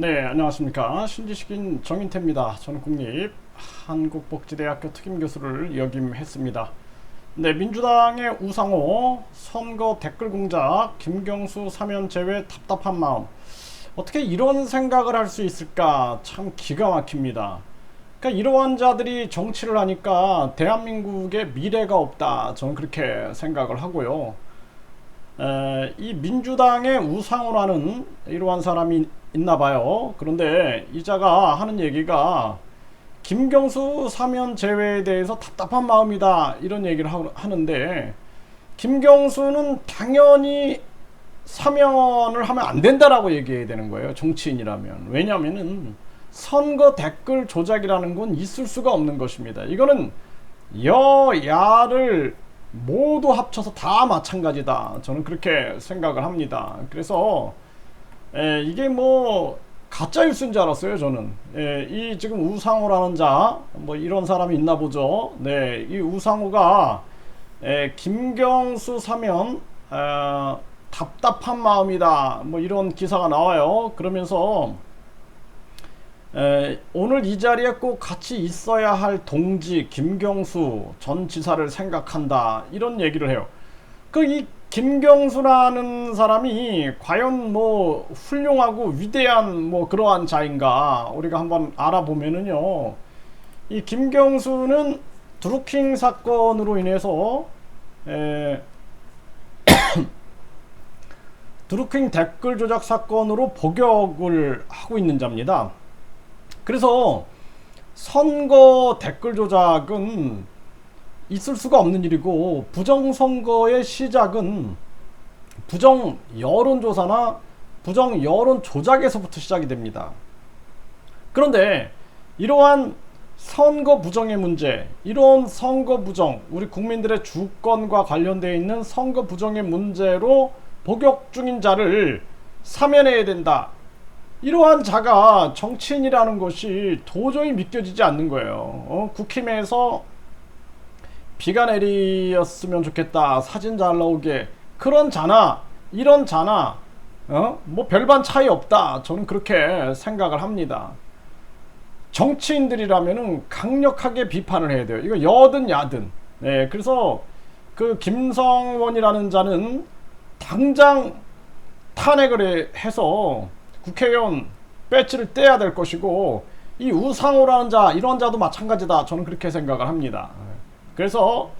네, 안녕하십니까. 신지식인 정인태입니다. 저는 국립한국복지대학교 특임교수를 역임했습니다. 네, 민주당의 우상호 선거 댓글 공작 김경수 사면 제외 답답한 마음. 어떻게 이런 생각을 할 수 있을까? 참 기가 막힙니다. 그러니까 이러한 자들이 정치를 하니까 대한민국의 미래가 없다. 저는 그렇게 생각을 하고요. 이 민주당의 우상호라는 이러한 사람이 있나 봐요. 그런데 이자가 하는 얘기가 김경수 사면 제외에 대해서 답답한 마음이다 이런 얘기를 하는데, 김경수는 당연히 사면을 하면 안 된다라고 얘기해야 되는 거예요, 정치인이라면. 왜냐하면은 선거 댓글 조작이라는 건 있을 수가 없는 것입니다. 이거는 여야를 모두 합쳐서 다 마찬가지다, 저는 그렇게 생각을 합니다. 그래서 이게 뭐 가짜 뉴스인 줄 알았어요, 저는. 이 지금 우상호라는 자, 뭐 이런 사람이 있나 보죠. 네, 이 우상호가 김경수 사면 답답한 마음이다, 뭐 이런 기사가 나와요. 그러면서 오늘 이 자리에 꼭 같이 있어야 할 동지 김경수 전 지사를 생각한다, 이런 얘기를 해요. 이 김경수라는 사람이 과연 뭐 훌륭하고 위대한 뭐 그러한 자인가 우리가 한번 알아보면은요, 이 김경수는 드루킹 사건으로 인해서 드루킹 댓글 조작 사건으로 복역을 하고 있는 자입니다. 그래서 선거 댓글 조작은 있을 수가 없는 일이고, 부정선거의 시작은 부정 여론조사나 부정 여론 조작에서부터 시작이 됩니다. 그런데 이러한 선거 부정의 문제, 이런 선거 부정, 우리 국민들의 주권과 관련되어 있는 선거 부정의 문제로 복역 중인 자를 사면해야 된다, 이러한 자가 정치인이라는 것이 도저히 믿겨지지 않는 거예요. 국힘에서 비가 내리었으면 좋겠다, 사진 잘 나오게, 그런 자나 이런 자나 뭐 별반 차이 없다, 저는 그렇게 생각을 합니다. 정치인들이라면은 강력하게 비판을 해야 돼요. 이거 여든 야든. 네, 그래서 그 김성원이라는 자는 당장 탄핵을 해서 국회의원 배지를 떼야 될 것이고, 이 우상호라는 자, 이런 자도 마찬가지다, 저는 그렇게 생각을 합니다. 그래서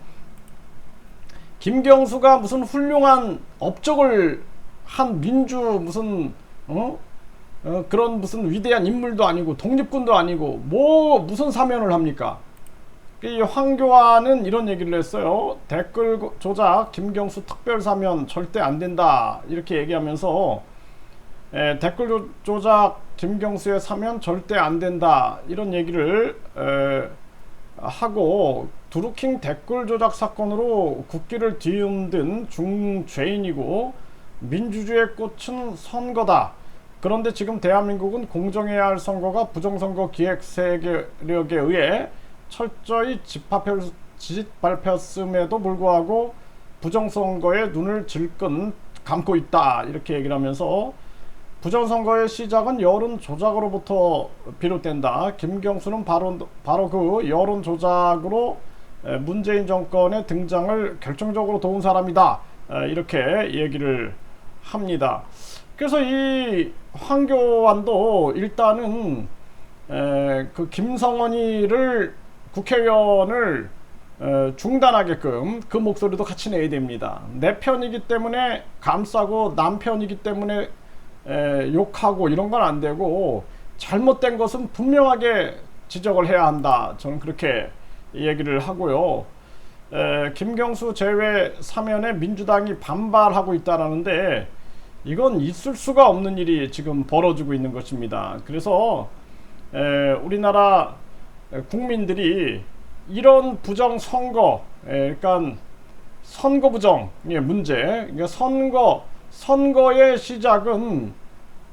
김경수가 무슨 훌륭한 업적을 한 민주 무슨 그런 무슨 위대한 인물도 아니고 독립군도 아니고 뭐 무슨 사면을 합니까? 이 황교안은 이런 얘기를 했어요. 댓글 조작 김경수 특별 사면 절대 안 된다, 이렇게 얘기하면서 댓글 조작 김경수의 사면 절대 안 된다, 이런 얘기를 하고, 드루킹 댓글 조작 사건으로 국기를 뒤흔든 중죄인이고 민주주의의 꽃은 선거다. 그런데 지금 대한민국은 공정해야 할 선거가 부정선거 기획 세력에 의해 철저히 짓밟혔음에도 불구하고 부정선거에 눈을 질끈 감고 있다, 이렇게 얘기를 하면서 부정선거의 시작은 여론 조작으로부터 비롯된다. 김경수는 바로 그 여론 조작으로 문재인 정권의 등장을 결정적으로 도운 사람이다, 이렇게 얘기를 합니다. 그래서 이 황교안도 일단은 그 김성원이를 국회의원을 중단하게끔 그 목소리도 같이 내야 됩니다. 내 편이기 때문에 감싸고 남 편이기 때문에 욕하고 이런 건 안 되고, 잘못된 것은 분명하게 지적을 해야 한다, 저는 그렇게 얘기를 하고요. 김경수 제외 사면에 민주당이 반발하고 있다라는데, 이건 있을 수가 없는 일이 지금 벌어지고 있는 것입니다. 그래서 우리나라 국민들이 이런 부정 선거, 그러니까 선거 부정의 문제, 그러니까 선거의 시작은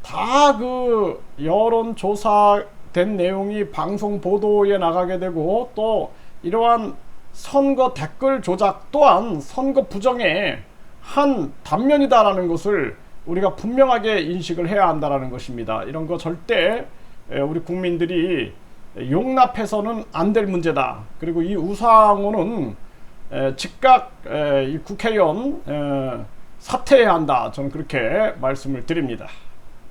다 그 여론조사된 내용이 방송 보도에 나가게 되고, 또 이러한 선거 댓글 조작 또한 선거 부정의 한 단면이다라는 것을 우리가 분명하게 인식을 해야 한다는 것입니다. 이런 거 절대 우리 국민들이 용납해서는 안 될 문제다. 그리고 이 우상호는 즉각 이 국회의원 사퇴해야 한다. 저는 그렇게 말씀을 드립니다.